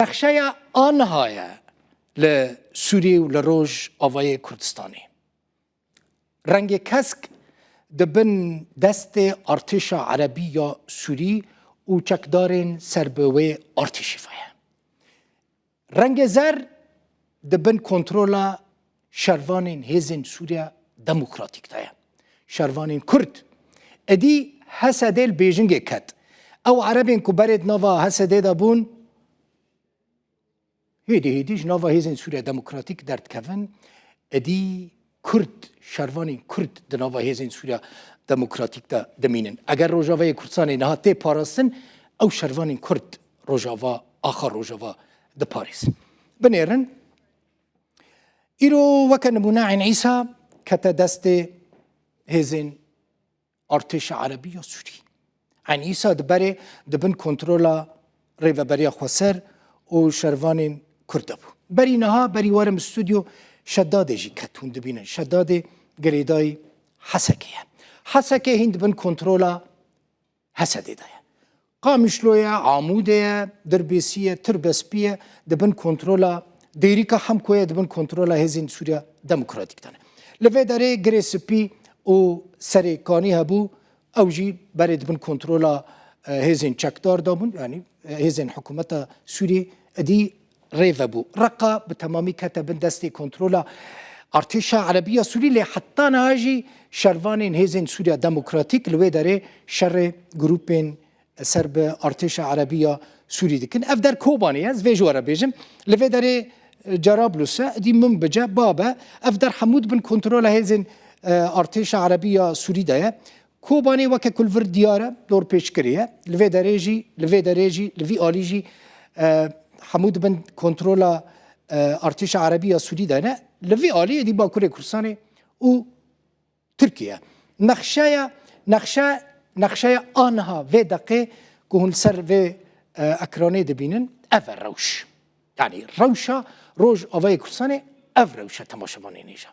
نقشه آنهای لسوریه و لروج آوای کردستانی رنگ کسک دبن دست ارتش عربی یا سوری و چکدارن سربوی ارتشی فایه. رنگ زر دبن کنترل شروان هزین سوریا دموکراتیک دایا. شروان کرد. ادی حسدل بیجنگ کت. او عربین کبرد نوا حسده دابون هیدیش نوا هزین سوریا دموکراتیک درد کفن ادی کرد شروانی کرد دنوا هزین سوریا دموکراتیک دا دمینن. اگر روجاوای کردستان نهاته پاراستن او شروانی کرد روجاوا آخر روجاوا د پاریس. بنیرن ایرو وکن نمونه عین عیسی کتا دست هزین ارتش عربی یا سوری. عین عیسی دبره دبن کنترل ریوبری خسر و شروانی کرد بو. بری نها بری وارم استودیو شداد جی کتون دبینن شداد گریدای حسکیه. حسکه هند بن کنترل حسدی دایا. قامشلویا عموده دربیسیه تربسپیه دبن کنترل دیریکا هم کوه دبن کنترل هزین سوریا دموکراتیک دانه. لوی داره گریسپی و سریکانی هبو اوجی برای دبن کنترل هزین چکدار دابون یعنی هزین حکومت سوری دی ریو بو. رقا به تمامی کتبن دستی کنترل ارتش عربی سوری لی حتی نهاجی شروان هزین سوریا دموکراتیک لوی داره شر گروپین سرب ارتش عربی سوری دکن. افدر کوبانی از ویجوارا بیجم لوی داره جرابلوسه دی من بجا بابا افدر حمود بن کنترل هزین ارتش عربی سوری دایا. کوبانی وکه کل ورد دیاره دور پیش کریه لوی داره لوی آلیجی حمود بن کنترل ارتش عربی سوری دایا لوی آلی دی باکور کردستان و ترکیه. نقشه آنها و دقیق که هن سر و اکرانه دبینن اول روش. یعنی روشا روش آوای کردستان اول روشه تماشاوانه نیجا.